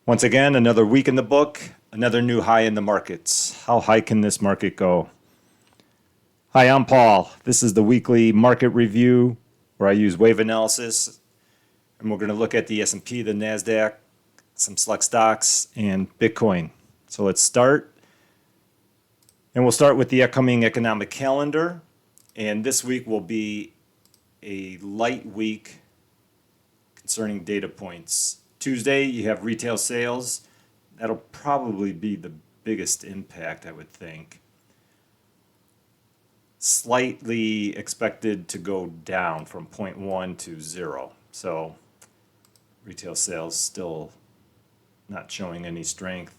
Once again, another week in the book, another new high in the markets. How high can this market go? Hi, I'm Paul. This is the weekly market review where I use wave analysis, and we're going to look at the S&P, the Nasdaq, some select stocks, and Bitcoin. So let's start. And we'll start with the upcoming economic calendar. And this week will be a light week concerning data points. Tuesday, you have retail sales. That'll probably be the biggest impact, I would think. Slightly expected to go down from 0.1 to 0. So retail sales still not showing any strength.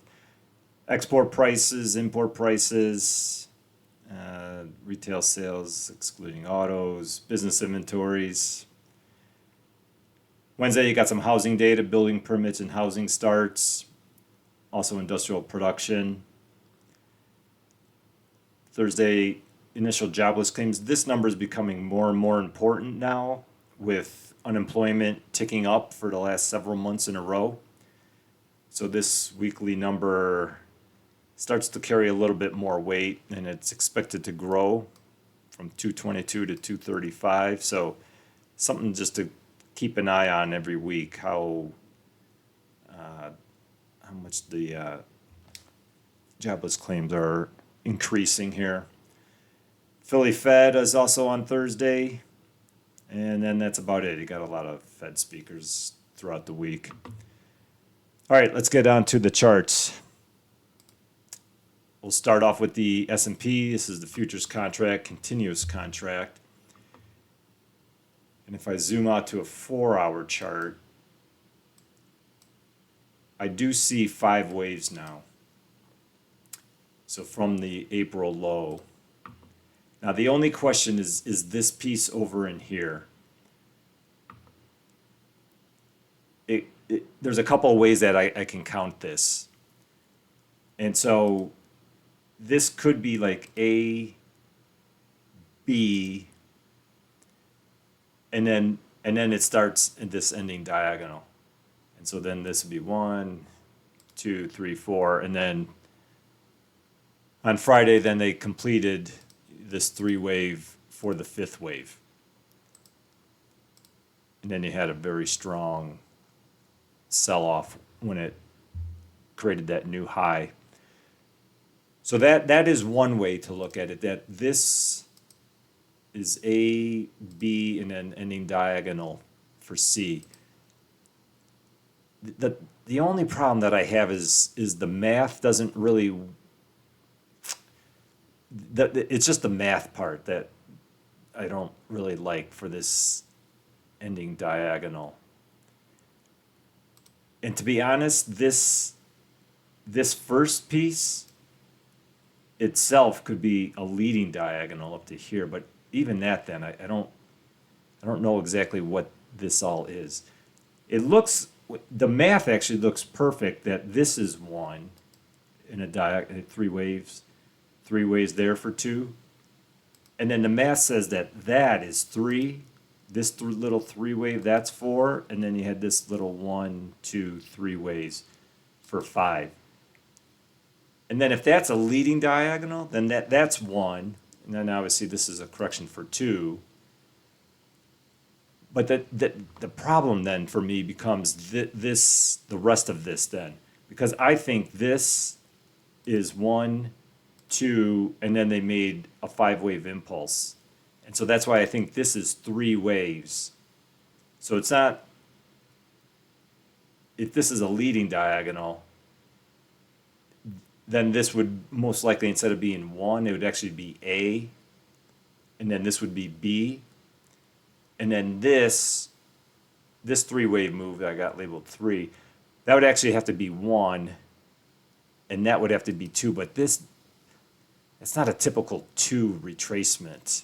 Export prices, import prices, retail sales excluding autos, business inventories. Wednesday, you got some housing data, building permits and housing starts, also industrial production. Thursday, initial jobless claims. This number is becoming more and more important now with unemployment ticking up for the last several months in a row. So this weekly number starts to carry a little bit more weight, and it's expected to grow from 222 to 235. So something just to keep an eye on every week, how much the jobless claims are increasing here. Philly Fed is also on Thursday, and then that's about it. You got a lot of Fed speakers throughout the week. All right, let's get on to the charts. We'll start off with the S&P. This is the futures contract, continuous contract. And if I zoom out to a 4-hour chart, I do see 5 waves now. So from the April low. Now the only question is this piece over in here. There's a couple of ways that I can count this. And so this could be like A, B, and then it starts in this ending diagonal. And so then this would be 1, 2, 3, 4, and then on Friday then they completed this 3-wave for the 5th wave. And then you had a very strong sell-off when it created that new high. So that is one way to look at it, that this is A, B, and then ending diagonal for C. The only problem that I have is the math doesn't really, it's just the math part that I don't really like for this ending diagonal. And to be honest, this first piece itself could be a leading diagonal up to here, but even that then I don't know exactly what this all is. It looks, the math actually looks perfect that this is 1 in a 3 waves there for 2, and then the math says that is 3. This little 3-wave, that's 4, and then you had this little 1, 2, 3 waves for 5. And then if that's a leading diagonal, then that's 1, and then obviously this is a correction for 2. But the problem then for me becomes the rest of this then, because I think this is 1, 2, and then they made a 5-wave impulse. And so that's why I think this is 3 waves. So it's not, if this is a leading diagonal, then this would most likely, instead of being 1, it would actually be A, and then this would be B, and then this 3-wave move that I got labeled 3, that would actually have to be 1, and that would have to be 2, but it's not a typical 2 retracement.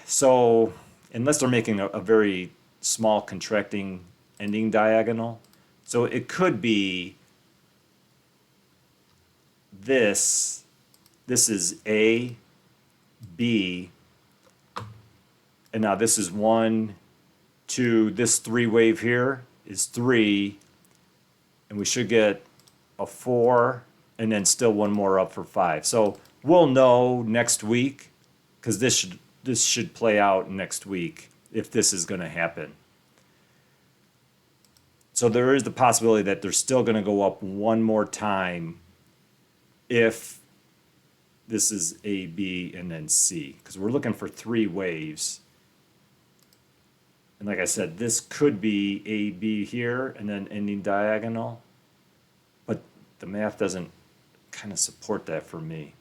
So unless they're making a very small contracting ending diagonal, so it could be this is A, B, and now this is 1, 2, this 3 wave here is 3, and we should get a 4, and then still one more up for 5. So we'll know next week, because this should play out next week if this is going to happen. So there is the possibility that they're still going to go up one more time if this is A, B, and then C, because we're looking for 3 waves. And like I said, this could be A, B here, and then ending diagonal. But the math doesn't kind of support that for me.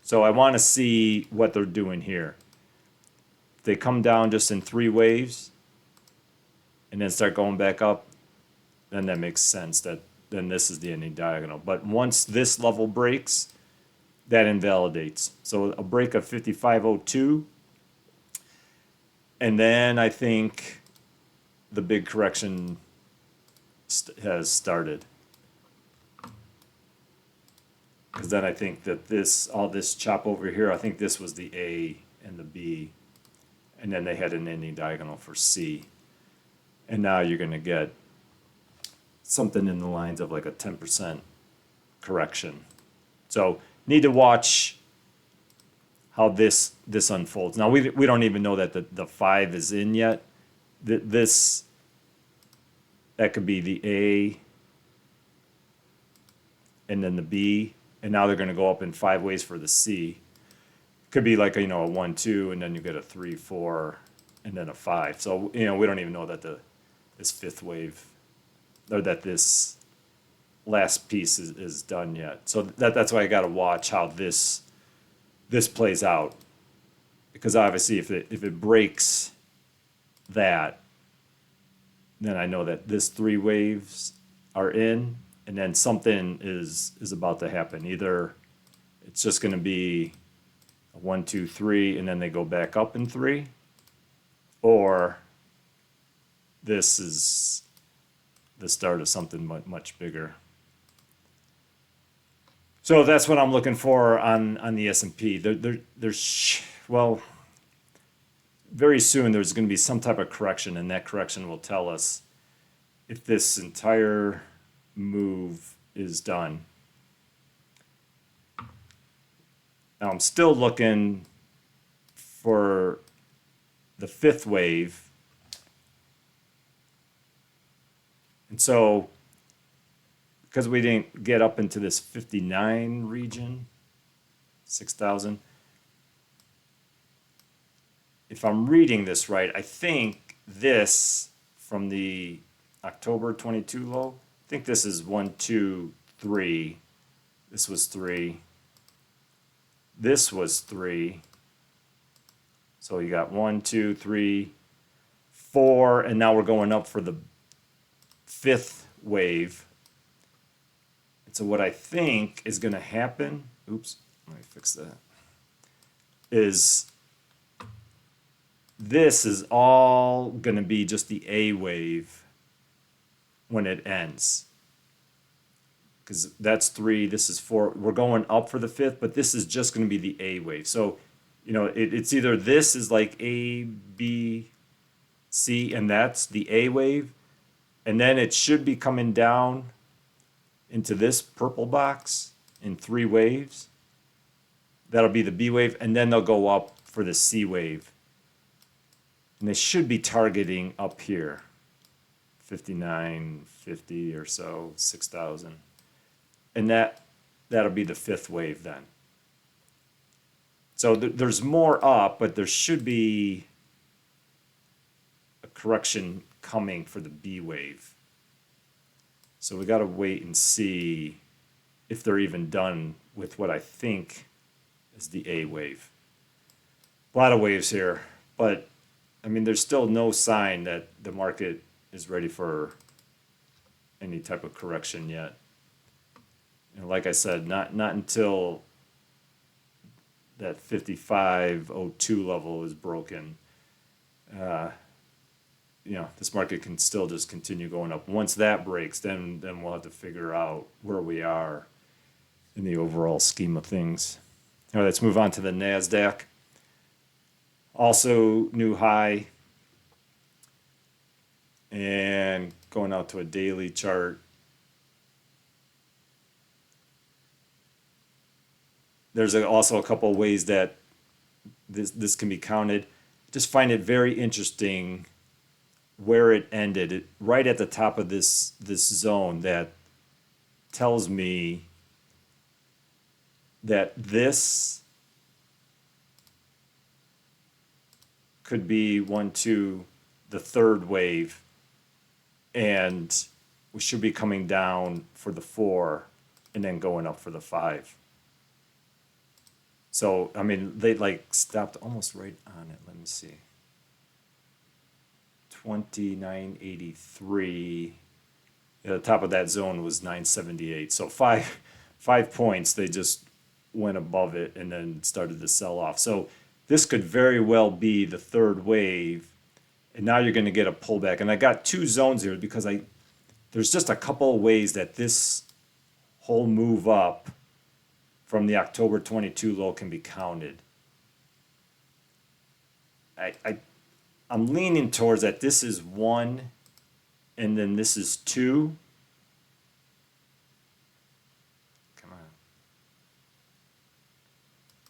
So I want to see what they're doing here. If they come down just in 3 waves and then start going back up, then that makes sense. Then this is the ending diagonal. But once this level breaks, that invalidates. So a break of 55.02. And then I think the big correction has started. Because then I think that all this chop over here, I think this was the A and the B. And then they had an ending diagonal for C. And now you're going to get something in the lines of like a 10% correction. So need to watch how this unfolds. Now we don't even know that the 5 is in yet. That could be the A and then the B, and now they're going to go up in 5 ways for the C. Could be like a 1, 2, and then you get a 3, 4, and then a 5. So we don't even know that this 5th wave, or that this last piece is done yet. So that's why I got to watch how this plays out, because obviously if it breaks that, then I know that this 3 waves are in, and then something is about to happen. Either it's just going to be a 1, 2, 3, and then they go back up in 3, or this is the start of something much bigger. So that's what I'm looking for on the S&P. There's very soon there's going to be some type of correction, and that correction will tell us if this entire move is done. Now I'm still looking for the 5th wave. And so, because we didn't get up into this 59 region, 6,000, if I'm reading this right, I think this from the October 22 low, I think this is 1, 2, 3. This was 3. This was 3. So you got 1, 2, 3, 4, and now we're going up for the 5th wave. And so what I think is going to happen, oops, let me fix that, is this is all going to be just the A wave when it ends. Because that's 3, this is 4. We're going up for the 5th, but this is just going to be the A wave. So, it's either this is like A, B, C, and that's the A wave, and then it should be coming down into this purple box in 3 waves. That'll be the B wave, and then they'll go up for the C wave. And they should be targeting up here, 59, 50 or so, 6,000. And that'll be the 5th wave then. So there's more up, but there should be a correction coming for the B wave. So we got to wait and see if they're even done with what I think is the A wave. A lot of waves here, but I mean, there's still no sign that the market is ready for any type of correction yet. Like I said, not until that 55.02 level is broken. This market can still just continue going up. Once that breaks, then we'll have to figure out where we are in the overall scheme of things. All right, let's move on to the Nasdaq. Also new high, and going out to a daily chart. There's also a couple of ways that this can be counted. Just find it very interesting where it ended, right at the top of this zone, that tells me that this could be the third wave, and we should be coming down for the 4 and then going up for the 5. So, I mean, they like stopped almost right on it. Let me see. 2983. The top of that zone was 978. So 5 points, they just went above it and then started to sell off. So this could very well be the third wave. And now you're going to get a pullback. And I got two zones here because there's just a couple of ways that this whole move up from the October 22 low can be counted. I'm leaning towards that this is 1 and then this is 2. Come on.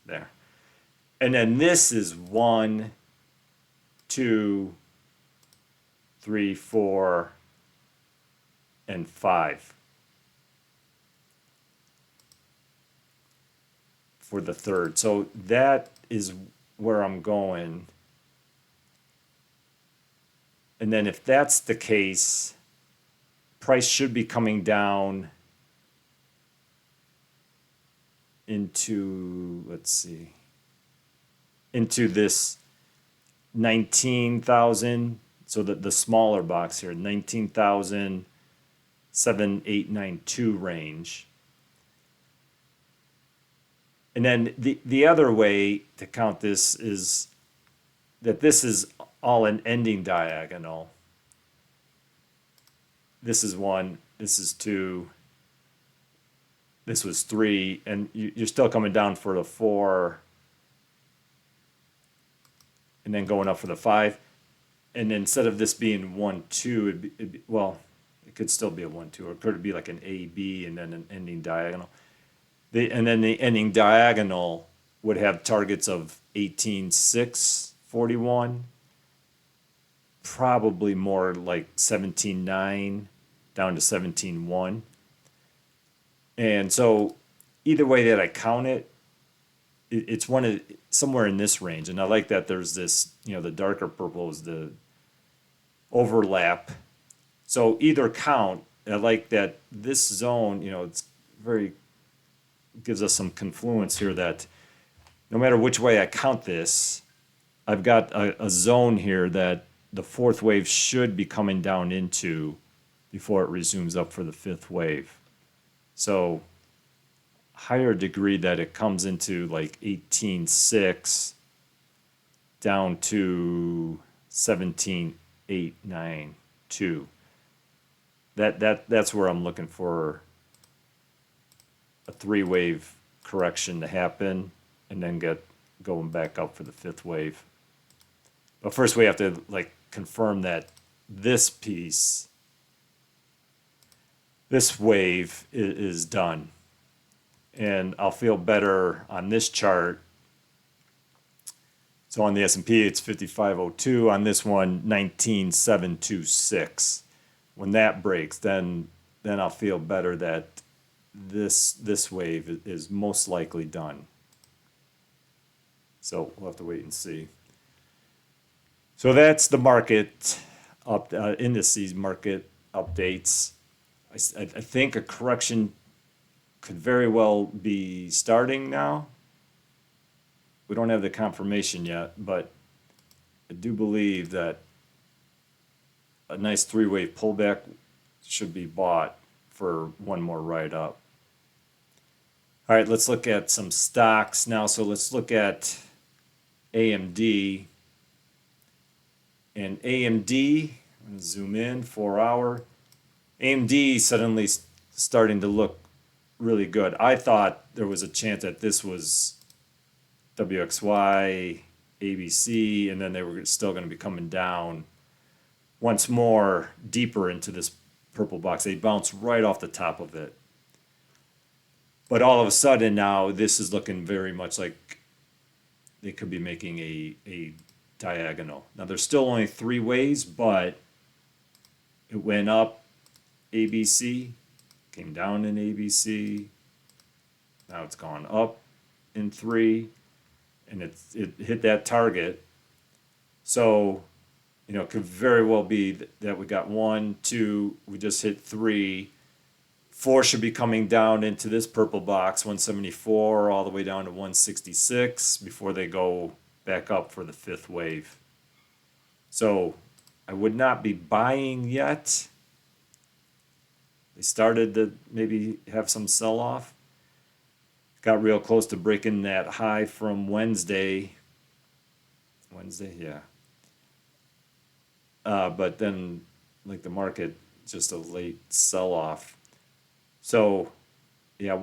There. And then this is 1, 2, 3, 4, and 5 for the third. So that is where I'm going. And then if that's the case, price should be coming down into, let's see, into this 19,000. So the smaller box here, 19,7892 range. And then the other way to count this is that this is all an ending diagonal. This is 1, this is 2, this was 3, and you're still coming down for the 4, and then going up for the 5. And instead of this being 1, 2, well, it could still be a 1, 2, or it could be like an A, B, and then an ending diagonal. And then the ending diagonal would have targets of 18,641, probably more like 17,9 down to 17,1. And so either way that I count it, it's somewhere in this range. And I like that there's this, the darker purple is the overlap. So either count, I like that this zone, it's gives us some confluence here that no matter which way I count this, I've got a zone here that the fourth wave should be coming down into before it resumes up for the fifth wave. So higher degree that it comes into like 18.6 down to 17.892. That's where I'm looking for a three-wave correction to happen and then get going back up for the fifth wave. But first we have to confirm that this piece, this wave is done. And I'll feel better on this chart. So on the S&P, it's 5502. On this one, 19,726. When that breaks, then I'll feel better that this wave is most likely done. So we'll have to wait and see. So that's the market indices market updates. I think a correction could very well be starting now. We don't have the confirmation yet, but I do believe that a nice three-wave pullback should be bought for one more ride up. All right, let's look at some stocks now. So let's look at AMD. And AMD, I'm going to zoom in, 4 hour. AMD suddenly starting to look really good. I thought there was a chance that this was WXY, ABC, and then they were still going to be coming down once more deeper into this purple box. They bounce right off the top of it. But all of a sudden now, this is looking very much like they could be making a diagonal. Now, there's still only 3 waves, but it went up ABC, came down in ABC. Now it's gone up in 3, and it hit that target. So, you know, it could very well be that we got 1, 2, we just hit 3. 4 should be coming down into this purple box, 174, all the way down to 166 before they go back up for the 5th wave. So I would not be buying yet. They started to maybe have some sell-off. Got real close to breaking that high from Wednesday. Yeah. But then, like the market, just a late sell-off. So, yeah,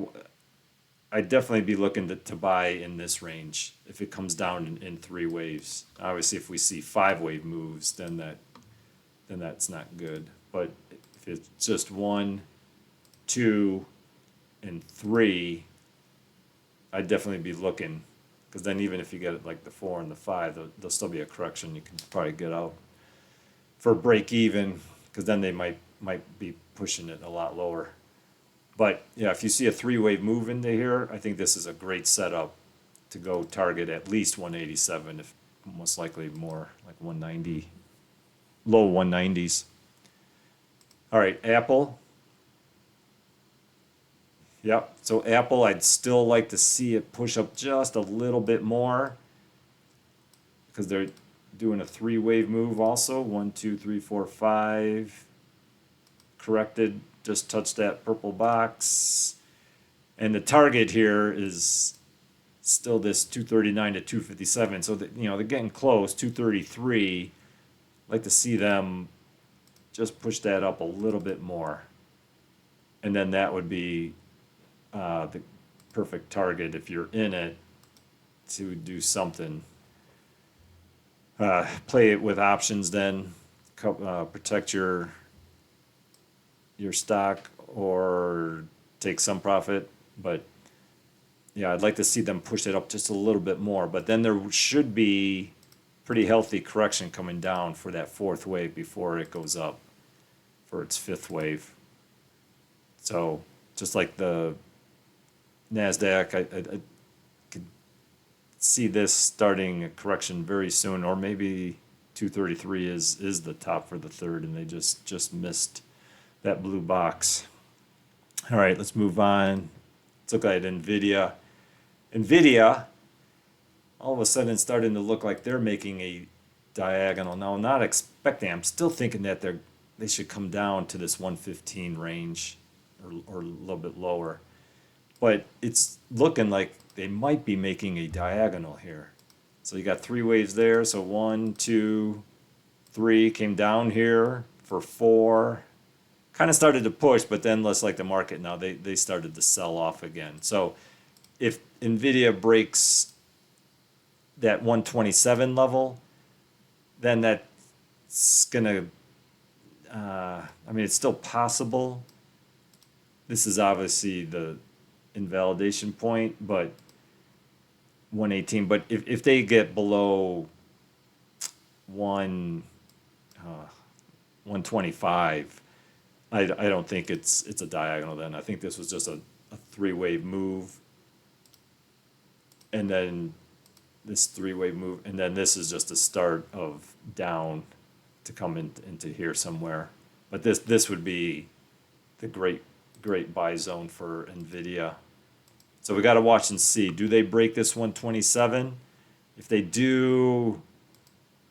I'd definitely be looking to buy in this range if it comes down in 3 waves. Obviously, if we see 5-wave moves, then that's not good. But if it's just 1, 2, and 3, I'd definitely be looking, because then even if you get like the 4 and the 5, there'll still be a correction. You can probably get out for break even, because then they might be pushing it a lot lower. But yeah, if you see a 3-wave move into here, I think this is a great setup to go target at least 187, if most likely more like 190, low 190s. All right, Apple. Yep, so Apple, I'd still like to see it push up just a little bit more, because they're doing a 3-wave move also. 1, 2, 3, 4, 5. Corrected, just touched that purple box. And the target here is still this 239 to 257. So that, you know, they're getting close, 233. I'd like to see them just push that up a little bit more. And then that would be the perfect target if you're in it to do something. Play it with options then, protect your stock or take some profit. But yeah, I'd like to see them push it up just a little bit more. But then there should be pretty healthy correction coming down for that 4th wave before it goes up for its 5th wave. So just like the Nasdaq, I could see this starting a correction very soon, or maybe 233 is the top for the 3rd, and they just missed that blue box. All right, let's move on. Let's look at NVIDIA. NVIDIA, all of a sudden, it's starting to look like they're making a diagonal. Now, I'm not expecting, I'm still thinking that they should come down to this 115 range or a little bit lower. But it's looking like they might be making a diagonal here. So you got 3 waves there. So 1, 2, 3 came down here for 4. Kind of started to push, but then less like the market now, they started to sell off again. So if NVIDIA breaks that 127 level, then that's gonna, I mean, it's still possible. This is obviously the invalidation point, but 118. But if they get below 125, I don't think it's a diagonal then. I think this was just a 3-wave move, and then this 3-wave move, and then this is just a start of down to come into here somewhere. But this would be the great buy zone for NVIDIA. So we got to watch and see. Do they break this 127? If they do,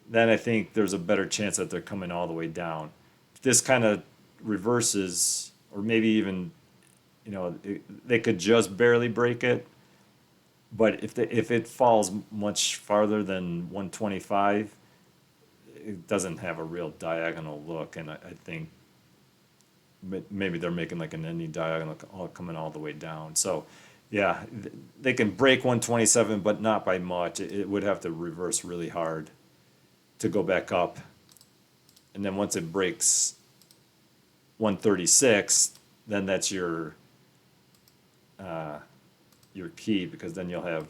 then I think there's a better chance that they're coming all the way down. If this kind of reverses, or maybe even, you know, they could just barely break it. But if it falls much farther than 125, it doesn't have a real diagonal look, and I think maybe they're making like an ending diagonal coming all the way down. So yeah, they can break 127, but not by much. It would have to reverse really hard to go back up and then once it breaks 136, then that's your key, because then you'll have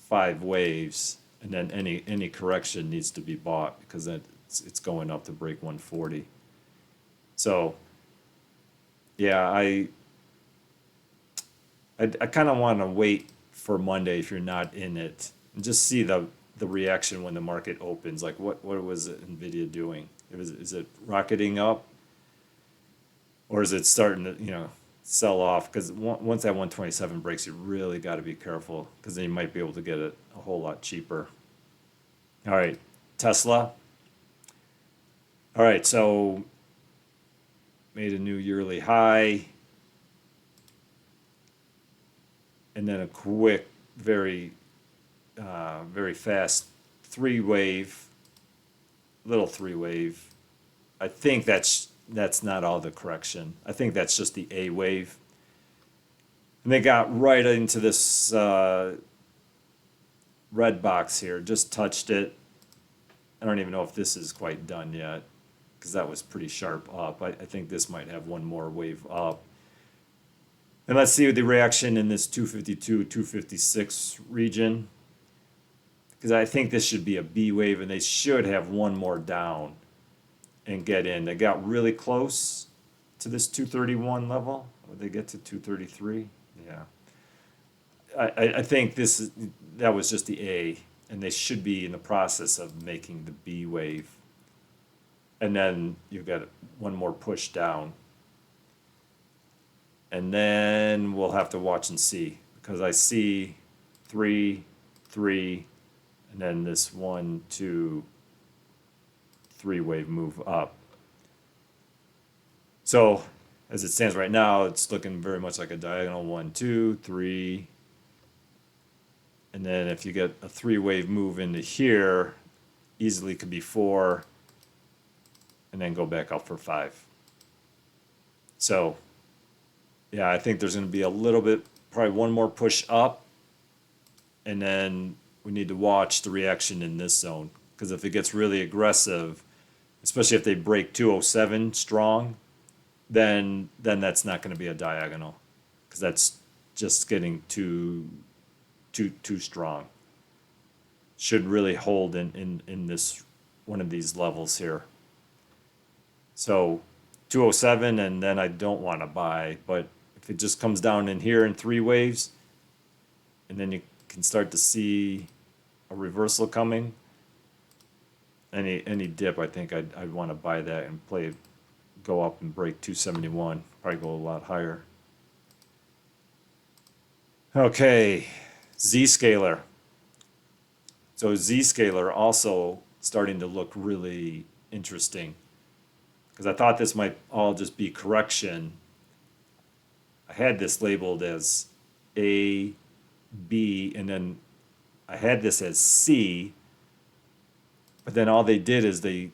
5 waves, and then any correction needs to be bought, because then it's going up to break 140. So yeah, I kind of want to wait for Monday if you're not in it, and just see the reaction when the market opens. Like what was NVIDIA doing? Is it rocketing up, or is it starting to sell off? Because once that 127 breaks, you really got to be careful, because then you might be able to get it a whole lot cheaper. All right, Tesla. All right, so made a new yearly high, and then a quick, very fast little three wave. I think that's not all the correction. I think that's just the A wave. And they got right into this red box here, just touched it. I don't even know if this is quite done yet, because that was pretty sharp up. I think this might have one more wave up. And let's see the reaction in this 252, 256 region, because I think this should be a B wave, and they should have one more down and get in. They got really close to this 231 level. Would they get to 233? Yeah. I think that was just the A, and they should be in the process of making the B wave. And then you've got one more push down. And then we'll have to watch and see, because I see 3, 3, and then this 1, 2, 3 wave move up. So as it stands right now, it's looking very much like a diagonal 1, 2, 3. And then if you get a 3 wave move into here, easily could be 4, and then go back up for 5. So yeah, I think there's going to be a little bit, probably one more push up, and then we need to watch the reaction in this zone, because if it gets really aggressive, especially if they break 207 strong, then that's not going to be a diagonal, because that's just getting too strong. Should really hold in this one of these levels here. So 207, and then I don't want to buy, but if it just comes down in here in 3 waves, and then you can start to see a reversal coming, any dip, I think I'd want to buy that and go up and break 271, probably go a lot higher. Okay, ZScaler. So ZScaler also starting to look really interesting, because I thought this might all just be correction. I had this labeled as A, B, and then I had this as C, but then all they did is they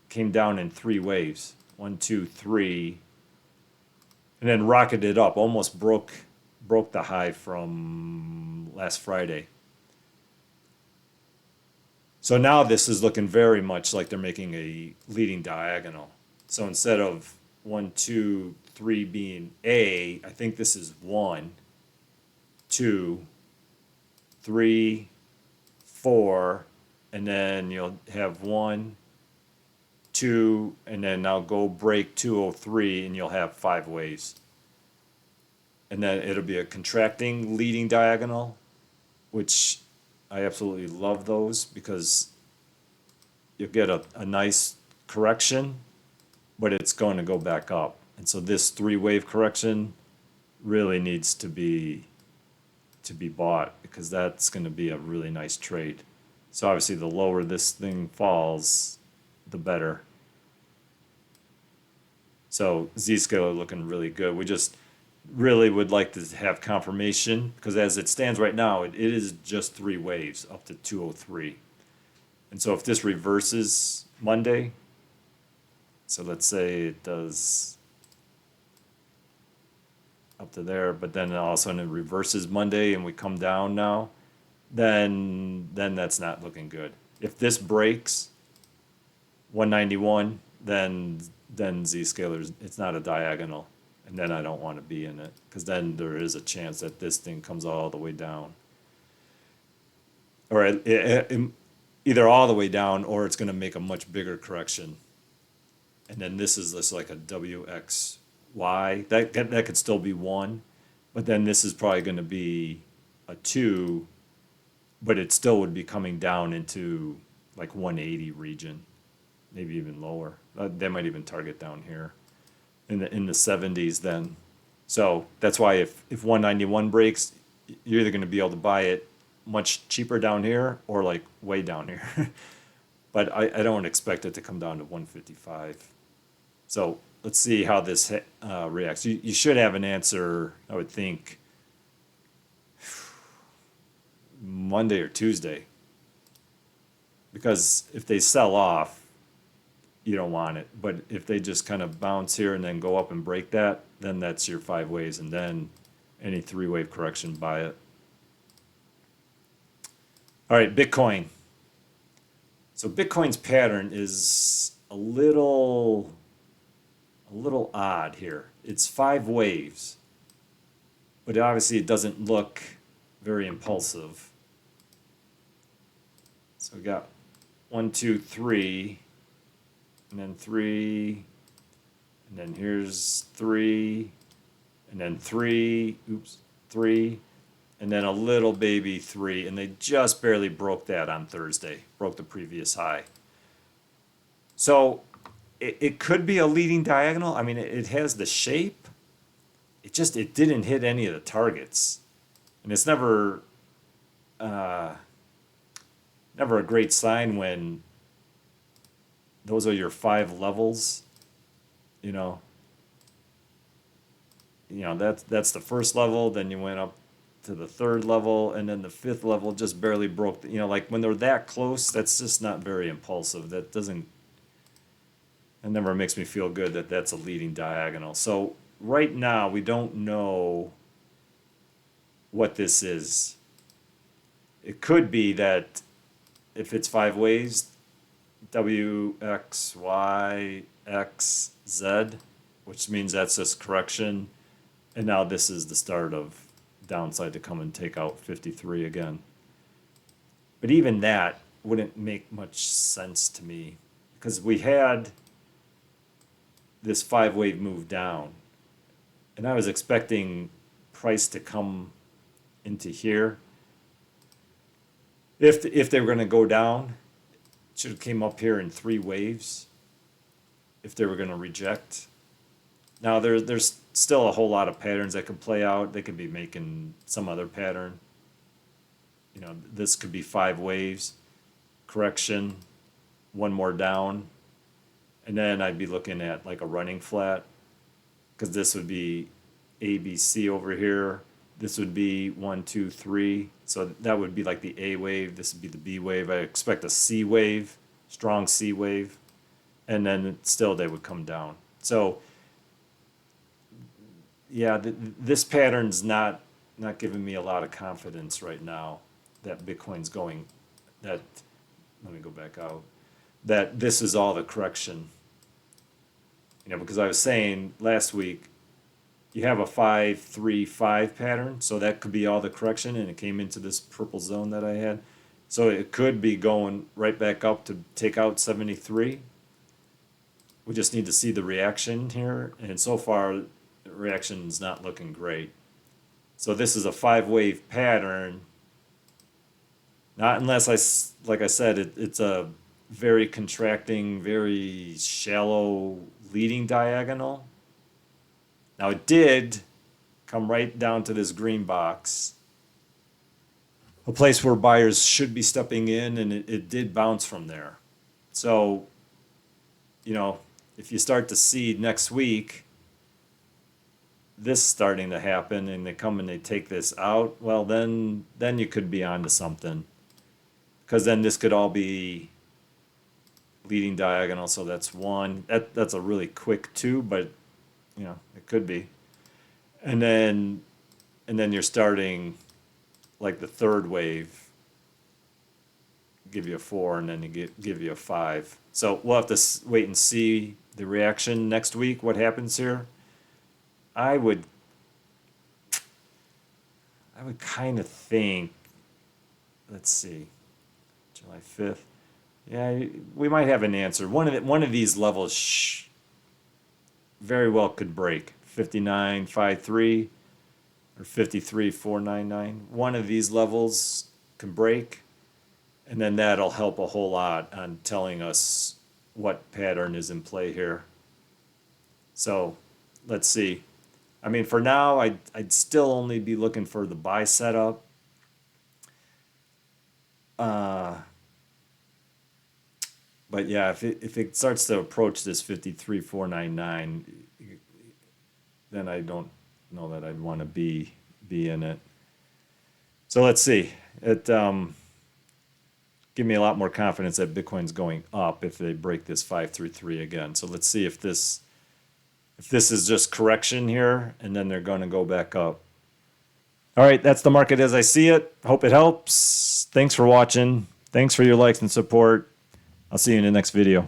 came down in 3 waves, 1, 2, 3, and then rocketed up, almost broke the high from last Friday. So now this is looking very much like they're making a leading diagonal. So instead of 1, 2, 3 being A, I think this is 1, 2, 3, 4, and then you'll have 1, 2, and then I'll go break 203, and you'll have 5 waves. And then it'll be a contracting leading diagonal, which I absolutely love those, because you'll get a nice correction, but it's going to go back up. And so this 3 wave correction really needs to be bought, because that's going to be a really nice trade. So obviously the lower this thing falls, the better. So ZScaler looking really good. We just really would like to have confirmation, because as it stands right now, it is just 3 waves up to 203. And so if this reverses Monday, so let's say it does up to there, but then all of a sudden it reverses Monday and we come down now, then that's not looking good. If this breaks, 191, then Zscaler's, it's not a diagonal, and then I don't want to be in it, because then there is a chance that this thing comes all the way down, or either all the way down, or it's going to make a much bigger correction. And then this is just like a WXY. That could still be 1, but then this is probably going to be a 2, but it still would be coming down into like 180 region, maybe even lower. They might even target down here in the 70s then. So that's why if 191 breaks, you're either going to be able to buy it much cheaper down here or like way down here. But I don't expect it to come down to 155. So let's see how this reacts. You should have an answer, I would think, Monday or Tuesday. Because if they sell off, you don't want it. But if they just kind of bounce here and then go up and break that, then that's your 5 waves. And then any 3-wave correction, buy it. All right, Bitcoin. So Bitcoin's pattern is a little odd here. It's 5 waves, but obviously it doesn't look very impulsive. So we got 1, 2, 3, and then 3, and then here's 3, and then 3, oops, 3, and then a little baby 3, and they just barely broke that on Thursday, broke the previous high. So it could be a leading diagonal. I mean, it has the shape. It didn't hit any of the targets, and it's never a great sign when those are your 5 levels. That's the first level. Then you went up to the 3rd level, and then the 5th level just barely broke. Like when they're that close, that's just not very impulsive. That never makes me feel good that that's a leading diagonal. So right now we don't know what this is. It could be that if it's 5 waves, W, X, Y, X, Z, which means that's this correction. And now this is the start of downside to come and take out 53 again. But even that wouldn't make much sense to me, because we had this 5-wave move down, and I was expecting price to come into here. If they were going to go down, it should have came up here in 3 waves. If they were going to reject. Now there's still a whole lot of patterns that could play out. They could be making some other pattern. This could be 5 waves, correction, 1 more down, and then I'd be looking at like a running flat, because this would be ABC over here. This would be 1, 2, 3. So that would be like the A wave. This would be the B wave. I expect a C wave, strong C wave, and then still they would come down. So yeah, this pattern's not giving me a lot of confidence right now that Bitcoin's going, that, let me go back out, that this is all the correction. Because I was saying last week, you have a 5, 3, 5 pattern, so that could be all the correction, and it came into this purple zone that I had. So it could be going right back up to take out 73. We just need to see the reaction here, and so far the reaction's not looking great. So this is a 5-wave pattern, not unless like I said, it's a very contracting, very shallow leading diagonal. Now it did come right down to this green box, a place where buyers should be stepping in, and it did bounce from there. So, if you start to see next week this starting to happen, and they come and they take this out, well, then you could be onto something, because then this could all be leading diagonal. So that's 1. That's a really quick 2, but it could be. And then you're starting like the 3rd wave give you a 4, and then give you a 5. So we'll have to wait and see the reaction next week, what happens here. I would kind of think, let's see, July 5th. Yeah, we might have an answer. One of these levels very well could break 59.53 or 53.499. One of these levels can break, and then that'll help a whole lot on telling us what pattern is in play here. So let's see. I mean, for now, I'd still only be looking for the buy setup. But yeah, if it starts to approach this 53.499, then I don't know that I'd want to be in it. So let's see. It give me a lot more confidence that Bitcoin's going up if they break this 533 again. So let's see if this is just correction here, and then they're going to go back up. All right, that's the market as I see it. Hope it helps. Thanks for watching. Thanks for your likes and support. I'll see you in the next video.